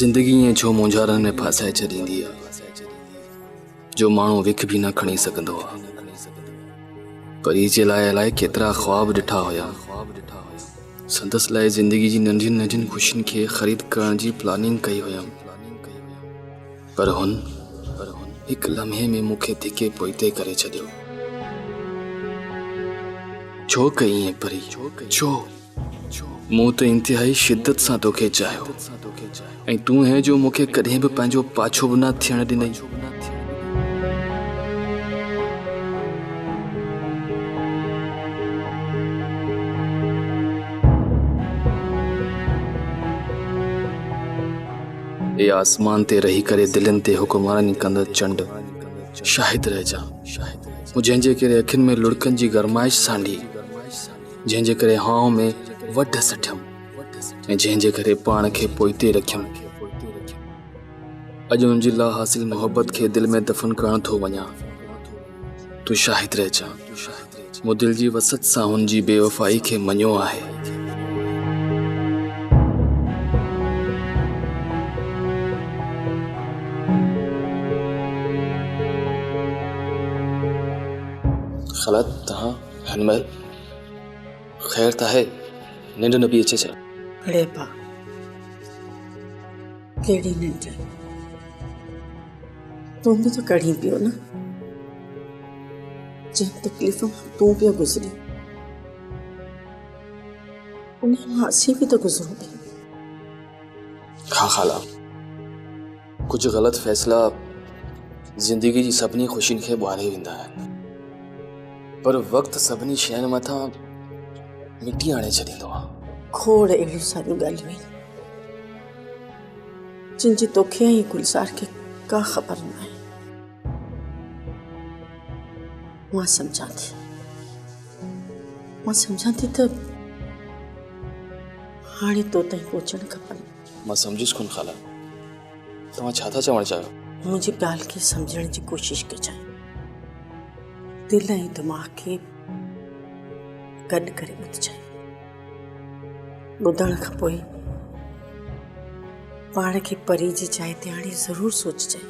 जिंदगी ये छो मुंझारनि में फासाए छॾींदी आहे जो माण्हू विख भी न खणी सघंदो आहे। परी जे लाइ अलाए केतिरा ख्वाब ॾिठा हुया। संदसि लाइ ज़िंदगी जी नंढियुनि नंढियुनि ख़ुशियुनि खे ख़रीद करण जी प्लानिंग कई हुयमि, पर हुन हिकु लम्हे में मूंखे धिके पोइते करे छॾियो। छो कई ईअं परी? छो? मूं त इंतिहाई शिद्दत सां तोखे चाहियो ऐं तूं है जो मूंखे कॾहिं बि पंहिंजो पाछो बि न थियण ॾिनई। ए आसमान ते रही करे दिलनि ते हुकुमरानी कंदड़ चंड शाहिद रहिजा, मूं जंहिंजे करे अखियुनि में लुड़कनि जी गरमाइश सांडी, जंहिंजे करे हाव में वढ सठियमि ऐं जंहिंजे करे पाण खे पोइते रखियमि। अॼु उनजी ला हासिल मोहब्बत खे दिल में दफ़न करण थो वञा। तूं शाहिद रहिजा, मूं दिल जी वसत सां हुनजी बेवफ़ाई खे मञियो आहे। ख़लत तहां हिनमहिल ख़ैर त आहे? निंड न पई अचे छा? अड़े बा कहिड़ी निंड? तूं बि त कढ़ी पियो न। जंहिं तकलीफ़ मां तूं पियो गुज़री उन मां असीं बि त गुज़रूं पिया। हाँ ख़ाला, कुछ ग़लत फ़ैसिला ज़िंदगी जी सभिनी ख़ुशियुनि खे ॿुहारे वेंदा आहिनि, पर वक़्तु सभिनी शयुनि मथां मिटी आणे छॾींदो आहे। खोड़ अहिड़ियूं सारियूं ॻाल्हियूं आहिनि जिन जी तोखे ऐं गुलज़ार खे का ख़बर न आहे। मां सम्झां थी त हाणे तो ताईं पहुचणु खपनि। मां सम्झुसि कोन ख़ाला, तव्हां छा था चवणु चाहियो? मुंहिंजी ॻाल्हि खे सम्झण जी कोशिशि कजांइ। दिल ऐं दिमाग़ खे गॾु करे ॿुधजांइ। ॿुधण खां पोइ पाण खे परी जी जाइ ते हाणे ज़रूरु सोचजांइ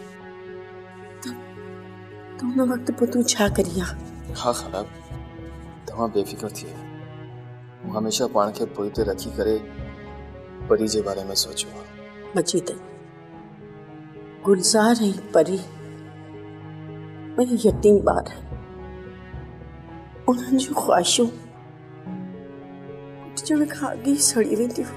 त हुन वक़्तु पोइ तूं छा करीं हा। हाँ ख़ाला, तव्हां बेफ़िक्र थिए। मूं हमेशह पाण खे पोइते रखी करे परी जे बारे में सोचियो आहे। मजीद, गुलज़ार ऐं परी ॿई यतीम ॿार आहिनि। उन्हनि जूं ख़्वाहिशूं पुटजण खां अॻु ई सड़ी वेंदियूं।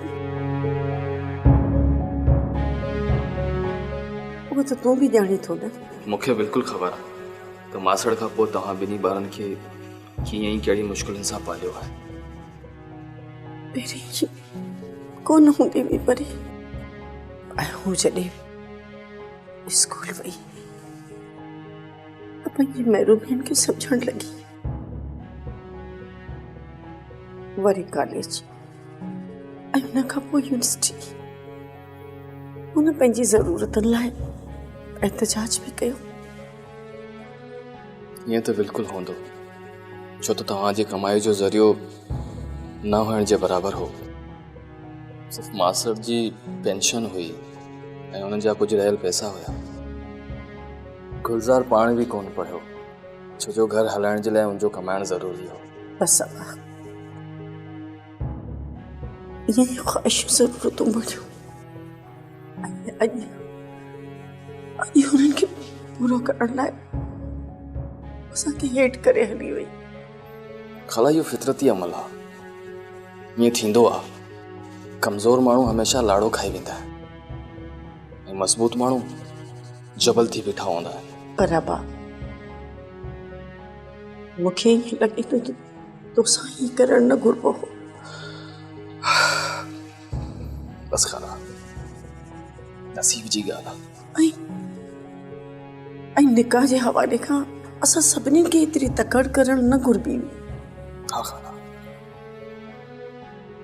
उहो त तूं बि ॼाणी थो न। मूंखे बिल्कुलु ख़बर आहे त मासड़ खां पोइ तव्हां ॿिन्ही ॿारनि खे कीअं ई कहिड़ी मुश्किलुनि सां पालियो आहे। पहिरीं कोन हूंदी हुई परी, ऐं हू जॾहिं स्कूल वई त पंहिंजी महिरूबियुनि खे सम्झणु लॻी। वरी कॉलेज ऐं हुन खां पोइ यूनिवर्सिटी। हुन पंहिंजी ज़रूरतुनि लाइ एहतजाज बि कयो। ईअं त बिल्कुलु हूंदो, छो त तव्हांजी कमाई जो ज़रियो न हुअण जे बराबरि हो। सिर्फ़ु मासड़ जी पेंशन हुई ऐं हुननि जा कुझु रहियल पैसा हुया। गुलज़ार पाण बि कोन पढ़ियो, छो जो घर हलाइण जे लाइ हुनजो कमाइणु ज़रूरी हो। बसि अबा, इहे ख़्वाहिशूं ज़रूरतूं बणियूं अॼु हुननि खे पूरो करण लाइ असांखे हेठि करे हली वई। ख़ाला, इहो फितरती अमल आहे। ईअं थींदो आहे। कमज़ोर माण्हू हमेशह लाड़ो खाई वेंदा आहिनि ऐं मज़बूत माण्हू जबल थी बीठा हूंदा आहिनि। पर अबा, मूंखे ईअं लॻे थो त तोसां ही करणु न घुरिबो हो। बसि ख़ाला, नसीब जी ॻाल्हि आहे। ऐं निकाह जे हवाले खां असां सभिनी खे एतिरी तकड़ करणु न घुरिबी हुई। हा ख़ाला,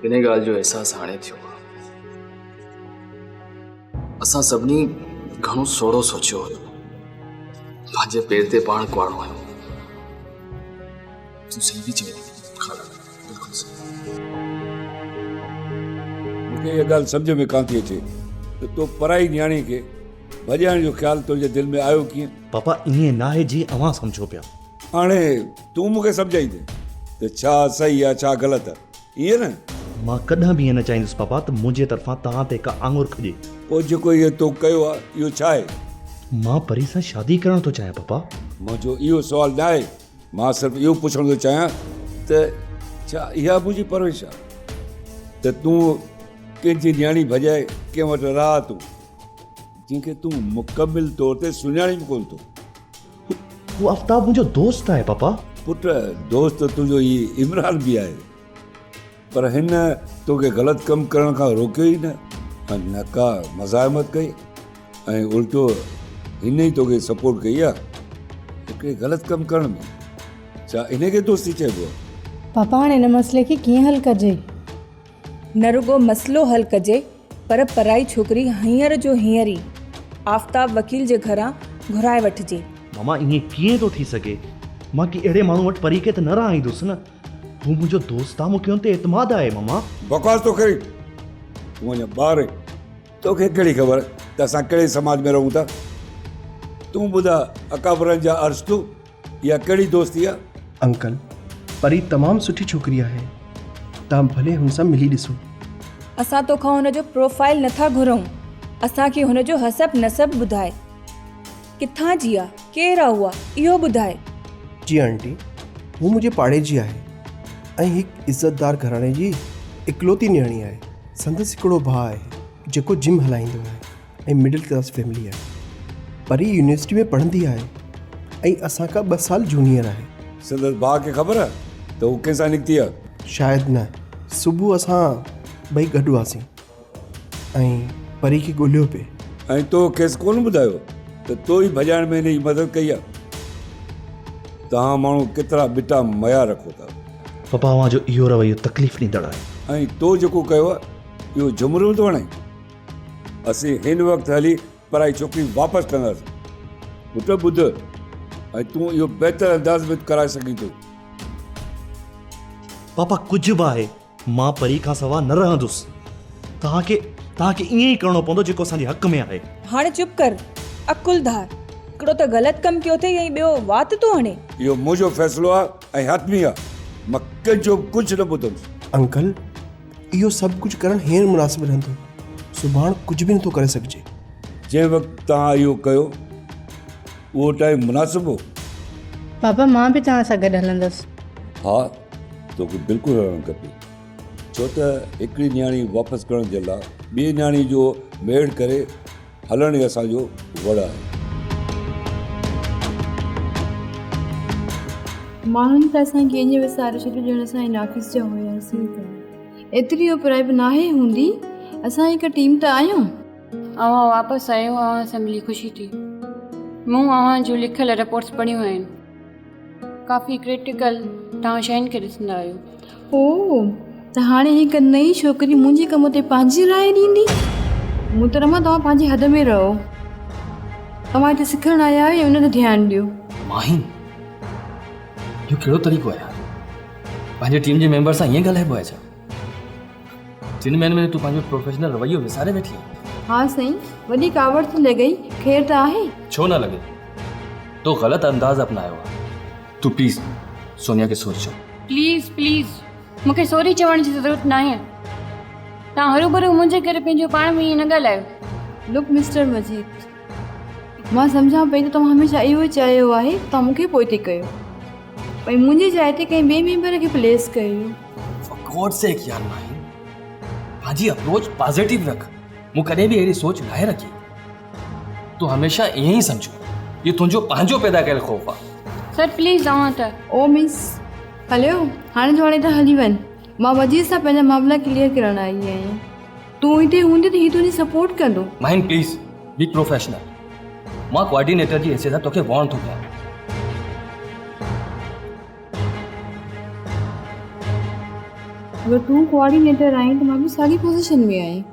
इन ॻाल्हि जो अहसासु हाणे थियो आहे। असां सभिनी घणो सोढ़ो सोचियो हुयो, पंहिंजे पेर ते पाण कुआड़ो आहियूं। तूं सही बि चई ख़ाला, बिल्कुलु सही। मूंखे इहा ॻाल्हि सम्झ में कान थी अचे त तो पराई न्याणी खे भॼाइण जो ख़्यालु तुंहिंजे दिलि में आयो कीअं? पापा ईअं न आहे जी अवां सम्झो पिया। हाणे तूं मूंखे सम्झाईंदे त छा सही आहे छा ग़लति आहे, ईअं न? मां कॾहिं बि ईअं न चाहींदुसि पापा त मुंहिंजे तरफ़ां तव्हां ते का आङुर खॼे। पोइ जेको इहो तो कयो आहे इहो छा आहे? मां परी सां शादी करणु थो चाहियां पापा। मुंहिंजो इहो सुवालु न आहे, मां सिर्फ़ु इहो पुछणु थो चाहियां त छा इहा मुंहिंजी परवरिश आहे त तूं कंहिंजी न्याणी भॼाए कंहिं वटि रहा तूं जंहिंखे तूं मुकमिल तौर ते सुञाणी बि कोन थो? उहो आफ्ताब मुंहिंजो दोस्त आहे पापा। पुट दोस्त तुंहिंजो हीउ इमरान बि आहे, पर हिन तोखे ग़लति कमु करण खां रोकियो ई न का मज़ाहमत कई ऐं उल्टो हिन ई तोखे सपोर्ट कई आहे हिकिड़े ग़लति कमु करण में। छा इनखे दोस्ती चइबो आहे? पापा हाणे हिन मसइले खे कीअं हल कजे? न रुगो मसइलो हल कजे पर पराई छोकिरी हींअर जो हींअर ई आफ्ताब वकील जे घरां घुराए वठिजे। मामा ईअं कीअं थो थी सघे? मां की अहिड़े माण्हू वटि परी खे त न रहाईंदुसि न। हू मुंहिंजो दोस्त आहे, मूंखे हुन ते एतमाद आहे। मामा बकवास तो करी, तूं अञा ॿार आहीं, तोखे कहिड़ी ख़बर त असां कहिड़े समाज में रहूं था? तूं ॿुधा अकाबरनि जा अर्शतू इहा कहिड़ी दोस्ती आहे? अंकल परी तमामु सुठी छोकिरी आहे, तव्हां भले हुन सां मिली ॾिसो। असां तोखां हुनजो प्रोफाइल नथा घुरूं, असांखे हुनजो हसब नसब ॿुधाए, किथां जी आहे, केरु आहे उहा, इहो ॿुधाए। जी आंटी, हू मुंहिंजे पाड़े जी आहे ऐं हिकु इज़तदार घराणे जी इकलौती न्याणी आहे। संदसि हिकिड़ो भाउ आहे जेको जिम हलाईंदो आहे ऐं मिडिल क्लास फैमिली आहे। परी यूनिवर्सिटी में पढ़ंदी आहे ऐं असां खां 2 साल जूनियर आहे। संदसि भाउ खे ख़बर आहे त हू कंहिंसां निकिती आहे? शायदि न, सुबुह असां ॿई गॾु हुआसीं ऐं परी खे ॻोल्हियो पिए। ऐं तो केस कोन ॿुधायो त तो ई भॼाइण में हिन जी मदद कई आहे? तव्हां माण्हू केतिरा बिटा मया रखो था। पापा अवां जो इहो रवैयो तकलीफ़ ॾींदड़ आहे। ऐं तो जेको कयो आहे इहो जुमरो थो वणे। असीं हिन वक़्तु हली पराई छोकिरी वापसि कंदासीं। पुट ॿुध, ऐं तूं इहो बहितर अंदाज़ में कराए सघीं थो। पापा कुझु बि आहे, मां परी खां सवाइ न रहंदुसि। तव्हांखे ईअं ई करिणो पवंदो जेको असांजे हक़ में आहे। हाणे चुप कर, अकुल धार। हिकिड़ो त ग़लति कमु कयो अथई ऐं ॿियो वात तो हणे। इहो मुंहिंजो फ़ैसिलो आहे ऐं हतमी आहे, मां कंहिंजो कुझु न ॿुधंदुसि। अंकल इहो सभु कुझु करणु हींअर मुनासिबु रहंदो, सुभाणे कुझु बि नथो करे सघिजे। जंहिं वक़्तु तव्हां इहो कयो उहो टाइम मुनासिबु हो? पापा मां बि तव्हां सां गॾु हलंदसि। हा, तोखे बिल्कुलु हलणु खपे, छो त हिकिड़ी न्याणी वापसि करण जे लाइ ॿी न्याणी जो मेड़ करे हलण ई असांजो वड़ आहे। माण्हुनि त असांखे कंहिंजे विसारे छॾियो ॼण असां नाक़िस जा हुयासीं। त एतिरी उपराई बि नाहे हूंदी, असां हिकु टीम त आहियूं। अवां वापसि आयो, अवां सां मिली ख़ुशी थी। मूं अवां जूं लिखियल रिपोर्ट्स पढ़ियूं आहिनि, काफ़ी क्रिटिकल तव्हां शयुनि खे ॾिसंदा आहियो। ओ त हाणे हिकु नई छोकिरी मुंहिंजे कम ते पंहिंजी राय ॾींदी? मुहतरमा तव्हां पंहिंजे हद में रहो। तव्हां हिते सिखणु आया आहियो, हुन ते ध्यानु ॾियो। माहिन, इहो कहिड़ो तरीक़ो आहे? पंहिंजे टीम जे मेंबर सां ईअं ॻाल्हाइबो आहे छा? जिन में तूं पंहिंजो प्रोफेशनल रवैयो विसारे वेठी आहे। हाँ साईं, वॾी कावड़ थी लॻई, ख़ैर त आहे। छो न लॻे, तो ग़लति अंदाज़ अपनायो आहे। तूं प्लीज़ सोनिया खे सॉरी चओ। प्लीज़ प्लीज़, मूंखे सॉरी चवण जी ज़रूरत न आहे। तव्हां हरू भरू मुंहिंजे करे पंहिंजो पाण में ईअं न ॻाल्हायो। लुक मिस्टर मजीद, मां सम्झां पई त तव्हां हमेशह इहो ई चाहियो आहे तव्हां मूंखे पोइ ते कयो, भई मुंहिंजी जाइ ते कंहिं ॿिए मेंबर खे प्लेस कयो। फॉर गॉड सेक यार माहिन, पंहिंजी अप्रोच पॉजिटिव रख। मूं कॾहिं बि अहिड़ी सोच नाहे रखी। तूं हमेशह ईअं ई सम्झो, इहो तुंहिंजो पंहिंजो पैदा कयल ख़ौफ़ आहे। सर प्लीज़ तव्हां त ओ मिस, हलियो हाणे जो हाणे त हली वञ। मां मजीद सां पंहिंजा मामला क्लियर करणु आई आहियां। तूं हिते हूंदे त हीउ तुंहिंजी सपोर्ट कंदो। Mahin please be professional. मां कोऑर्डिनेटर जी हैसियत सां तोखे वॉर्न थो कयां। अगरि तूं कोऑर्डिनेटर आहीं त मां बि साॻी पोज़ीशन में आहियां।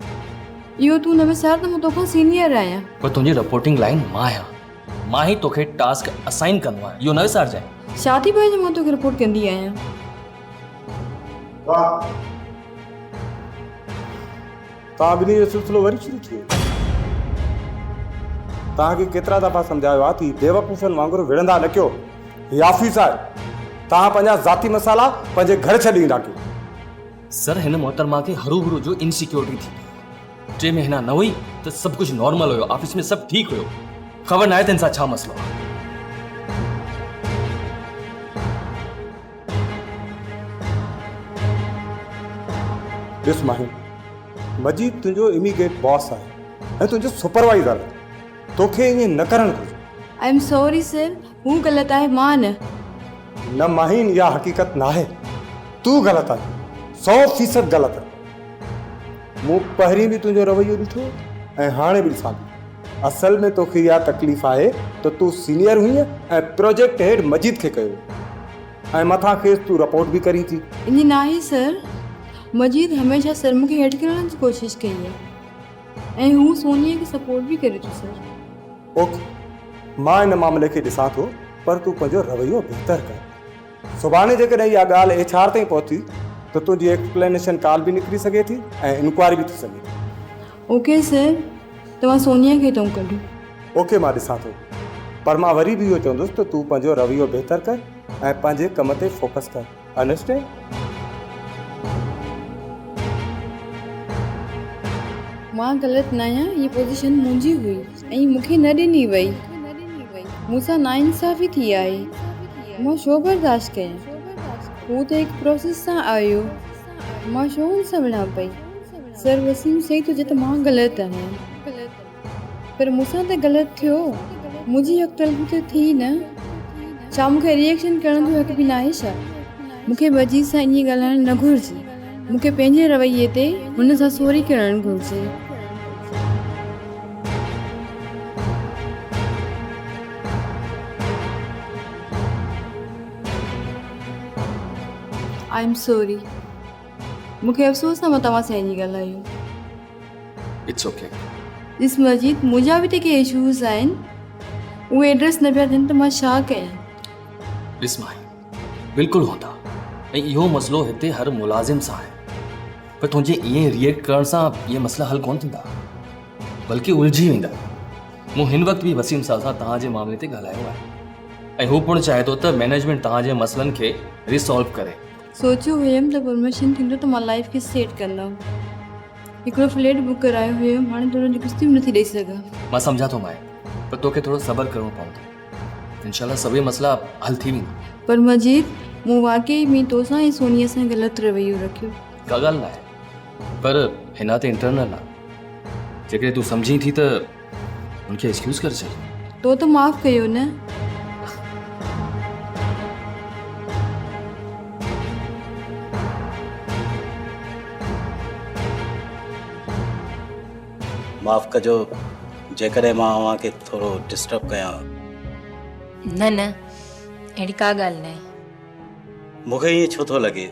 इहो तूं न विसार त मां तोखां सीनियर आहियां। पर तुंहिंजी रिपोर्टिंग लाइन मां आहियां, मां ई तोखे टास्क असाइन कंदो आहियां, इहो न विसारजांइ। शादी पंहिंजे मां तोखे रिपोर्ट कंदी आहियां। तव्हां ॿिन्ही जो सिलसिलो वरी शुरू थी वियो। तव्हांखे केतिरा दफ़ा सम्झायो आहे कि बेवकूफ़नि वांगुरु विढ़ंदा न कयो। हीउ ऑफिस आहे, तव्हां पंहिंजा ज़ाती मसाला पंहिंजे घर छॾींदा कयो। सर हिन मोहतरमा खे हरू भरू जो इनसिक्योरिटी थी 3 महीना न हुई त सभु कुझु नॉर्मल हुयो, ऑफिस में सभु ठीकु हुयो। ख़बर न आहे त हिन सां छा मसलो आहे। ॾिस माहिन, मजीद तुंहिंजो इमीडिएट बॉस आहे ऐं तुंहिंजो सुपरवाइज़र आहे, तोखे ईअं न करणु घुरिजे। आई एम सॉरी सर, हू ग़लति आहे, मां न माहिन, इहा हक़ीक़त न आहे। तूं ग़लति आहे, 100% ग़लति आहे। मूं पहिरीं बि तुंहिंजो रवैयो ॾिठो ऐं हाणे बि ॾिसां थी। असल में तोखे इहा तकलीफ़ आहे त तूं सीनियर हुईं ऐं प्रोजेक्ट हेड मजीद खे कयो ऐं मथां खेसि तूं रिपोर्ट बि करी थी। ईअं न आहे सर, मजीद हमेशह सर मूंखे हेड करण जी कोशिशि कई आहे ऐं हू सोनीअ खे सपोर्ट बि करे थो सर। ओके, मां हिन मामले खे ॾिसां थो, पर तूं पंहिंजो रवैयो बहितर कर। सुभाणे जेकॾहिं इहा ॻाल्हि HR ताईं पहुती त तुंहिंजी एक्सप्लेनेशन कॉल बि निकिरी सघे थी ऐं इंक्वायरी बि थी सघे थी। ओके सर, तव्हां सोनिया खे तव्हां कढो। ओके, मां ॾिसां थो, पर मां वरी बि इहो चवंदुसि त तूं पंहिंजो रवैयो बहितर कर ऐं पंहिंजे कम ते फोकस कर। अंडरस्टैंड? मां ग़लति न आहियां, हीअ पोजीशन मुंहिंजी हुई ऐं मूंखे न ॾिनी वई। मूंसां नाइंसाफ़ी थी आहे, मां छो बर्दाश्त कयां? हू त हिकु प्रोसेस सां आयो, मां छो हुन सां विढ़ां पई? सर वसीम सही थो चए त मां ग़लति आहियां, पर मूंसां त ग़लति थियो, मुंहिंजी हक़ तलबी त थी न। छा मूंखे रिएक्शन करण जो हक़ बि न आहे छा? मूंखे मजीद सां ईअं ॻाल्हाइणु न घुरिजे, मूंखे पंहिंजे रवैये ते हुन सां सॉरी करणु घुरिजे। आई एम सॉरी, मूंखे अफ़सोस आहे मां तव्हां सां ईअं ॻाल्हायो। It's okay. ॾिस मजीद, मुंहिंजा बि त के इशूज़ आहिनि, उहे एड्रेस न पिया थियनि त मां छा कयां? ॾिस माई, बिल्कुलु हूंदा ऐं इहो मसइलो हिते हर मुलाज़िम सां आहे, पर तुंहिंजे ईअं रिएक्ट करण सां इहे मसइला हल कोन थींदा, बल्कि उलझी वेंदा। मूं हिन वक़्तु बि वसीम साहब सां तव्हांजे मामले ते ॻाल्हायो आहे ऐं हू पिणु चाहे थो त मैनेजमेंट तव्हांजे मसइलनि खे रिसॉल्व करे। सोचियो हुयमि त प्रमोशन थींदो त मां लाइफ खे सेट कंदमि। हिकिड़ो फ्लैट बुक करायो हुयमि, हाणे थोरो कुश्ती नथी ॾेई सघां। मां सम्झा थो माए, पर तोखे थोरो सब्र करिणो पवंदो। इंशाल्लाह सभई मसइला हल थी वेंदा। पर मजीद, मूं वाकई में तोसां ऐं सोनीअ सां ग़लति रवैयो रखियो। का ॻाल्हि न आहे, पर हिन ते इंटरनल आहे। जेकॾहिं तूं सम्झी थी त उनखे एक्सक्यूज़ करे छॾ। तो त माफ़ कयो न। माफ़ कजो जेकॾहिं मां अव्हांखे थोरो डिस्टर्ब कयां। न न, अहिड़ी का ॻाल्हि न आहे। मूंखे ईअं छो थो लॻे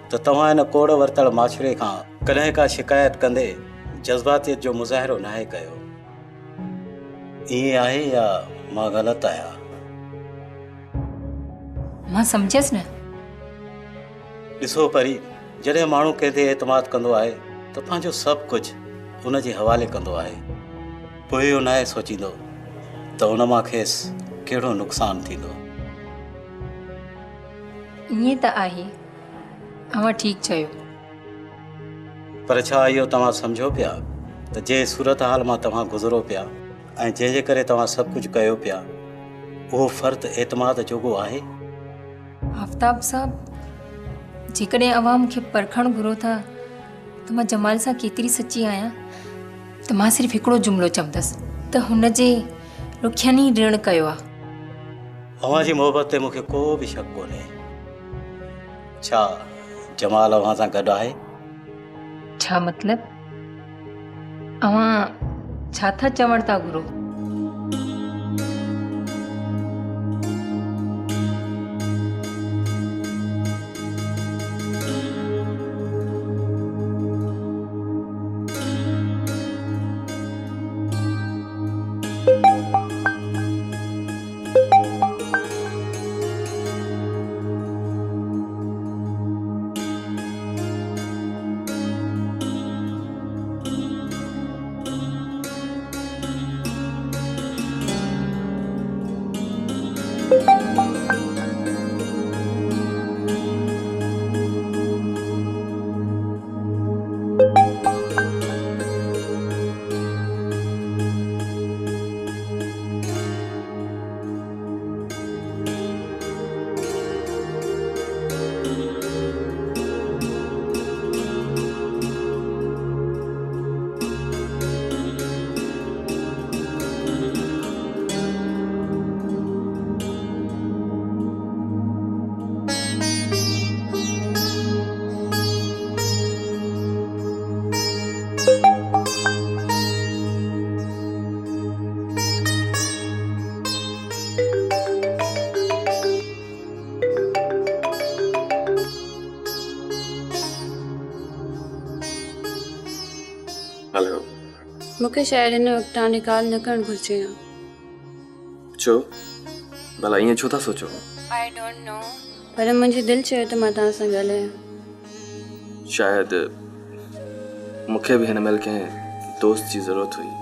त तव्हां हिन कोड़ वरितल माशरे खां कॾहिं का शिकायत कंदे जज़्बातियत जो मुज़ाहिरो नाहे कयो। ईअं आहे या मां ग़लति आहियां? मां सम्झियसि न। ॾिसो परी, जॾहिं माण्हू कंहिं ते एतमाद कंदो आहे त पंहिंजो सभु कुझु उन जे हवाले कंदो आहे, पोइ इहो नाहे सोचींदो त उन मां खेसि कहिड़ो नुक़सानु थींदो। ईअं त आहे, अव्हां ठीकु चयो। पर छा इहो तव्हां सम्झो पिया त जंहिं सूरत हाल मां तव्हां गुज़रो पिया ऐं जंहिंजे करे तव्हां सभु कुझु कयो पिया, उहो फ़र्क़ु एतमाद जोॻो आहे? आफ्ताब साहब, जेकॾहिं अव्हां मूंखे परखणु घुरो था त मां जमाल सां केतिरी सची आहियां, त मां सिर्फ़ु हिकिड़ो जुमिलो चवंदसि त हुन जे रुखियनी ऋण कयो आहे। अव्हां जी मोहबत ते मूंखे को बि शक कोन्हे। छा जमाल अव्हां सां गॾु आहे? छा मतिलब? अव्हां छा था चवण था घुरो? हेलो मूंखे शायदि हिन वक़्तु हाणे कॉल न करणु घुरिजे हा। छो भला ईअं छो था सोचो? आई डोंट नो, पर मुंहिंजी दिलि चयो त मां तव्हां सां ॻाल्हायां। शायदि मूंखे बि हिन महिल कंहिं दोस्त जी ज़रूरत हुई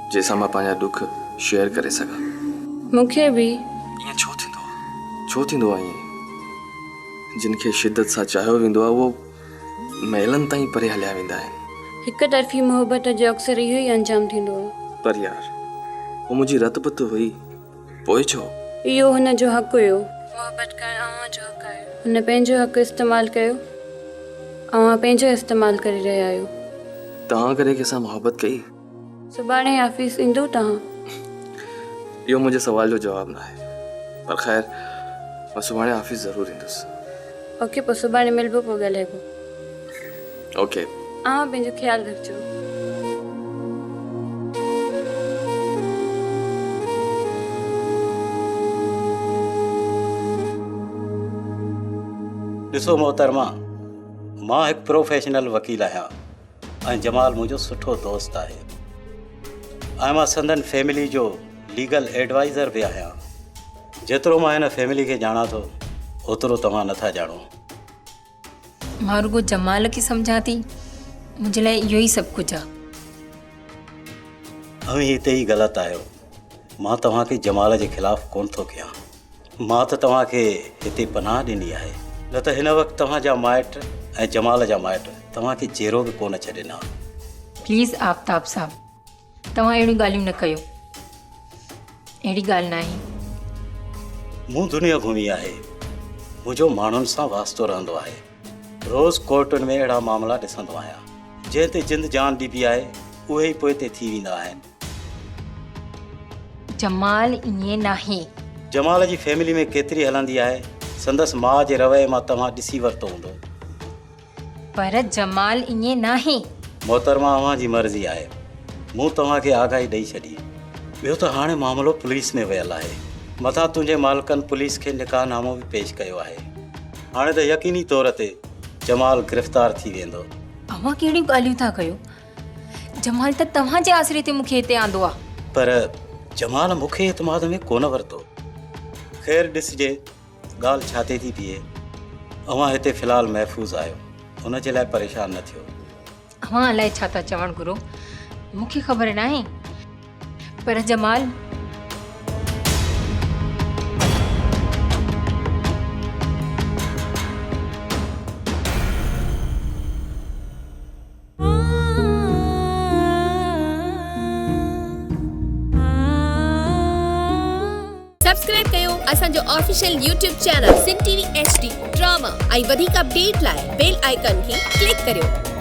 जंहिंसां मां पंहिंजा दुख शेयर करे सघां। मूंखे बि। ईअं छो थींदो आहे ईअं? जिन खे शिद्दत सां चाहियो वेंदो आहे उहो महिलनि ताईं परे हलिया वेंदा आहिनि। हिक तरफ़ी मोहबत जो अक्सर इहो ई अंजाम थींदो आहे। पर यार वो मुंहिंजी रत पत हुई, पोइ छो? इहो हुन जो हक़ हुयो। मोहबत करणु अव्हां जो हक़ आहे। हुन पंहिंजो हक़ इस्तेमालु कयो, अव्हां पंहिंजो इस्तेमालु करे रहिया आहियो। तव्हां करे कंहिंसां मोहबत कई? सुभाणे ऑफिस ईंदो तव्हां? इहो मुंहिंजे सवाल जो जवाबु न आहे, पर ख़ैर मां सुभाणे ऑफिस ज़रूरु ईंदुसि। ओके, पोइ सुभाणे मिलबो, पोइ ॻाल्हाइबो। ओके। तव्हां पंहिंजो ख़्यालु रखिजो। ॾिसो मोहतरमा, मां हिकु प्रोफेशनल वकील आहियां ऐं जमाल मुंहिंजो सुठो दोस्त आहे ऐं मां संदन फैमिली जो लीगल एडवाइज़र बि आहियां। जेतिरो मां हिन फैमिली खे ॼाणा थो ओतिरो तव्हां नथा ॼाणो। मां रुगो जमाल खे सम्झां थी, मुंहिंजे लाइ इहो ई सभु कुझु आहे। ऐं हिते ई ग़लति आहियो। मां तव्हांखे जमाल जे ख़िलाफ़ु कोन थो कयां। मां त तव्हांखे हिते पनाह ॾिनी आहे, न त हिन वक़्तु तव्हांजा माइट ऐं जमाल जा माइट तव्हांखे जहिड़ो बि कोन छॾिना। प्लीज़ आफ्ताब साहब, तव्हां अहिड़ियूं ॻाल्हियूं न कयो। अहिड़ी ॻाल्हि न आहे। मूं दुनिया घुमी आहे, मुंहिंजो माण्हुनि सां वास्तो रहंदो आहे। रोज़ कोर्टुनि में अहिड़ा मामला ॾिसंदो आहियां जंहिं ते जिंद जान ॾिबी आहे, उहे ई पोइ ते थी वेंदा आहिनि। जमाल ईअं नाहे। जमाल जी फैमिली में केतिरी हलंदी आहे, संदसि माउ जे रवैये मां तव्हां ॾिसी वरितो हूंदो। पर जमाल ईअं नाहे। मोहतरमा, अव्हां जी मर्ज़ी आहे। मूं तव्हांखे आगाही ॾेई छॾी। ॿियो त हाणे मामिलो पुलिस में वियल आहे। मथां तुंहिंजे मालिकनि पुलिस खे निकाहनामो बि पेश कयो आहे। हाणे त यकीनी तौर ते जमाल गिरफ़्तार थी वेंदो। अव्हां कहिड़ियूं ॻाल्हियूं था कयो? जमाल त तव्हांजे आसरे ते मूंखे हिते आंदो आहे। पर जमाल मूंखे एतमाद में कोन वरितो। ख़ैर ॾिसजे ॻाल्हि छा ते थी बीहे। अव्हां हिते फ़िलहालु महफ़ूज़ आहियो, उन जे लाइ परेशान न थियो। अव्हां अलाए छा था चवणु गुरु, मूंखे ख़बर न आहे। पर जमाल सब्सक्राइब कयो असांजो official YouTube channel Sindh TV HD drama ऐं वधीक अपडेट लाइ बेल आइकन खे क्लिक करियो।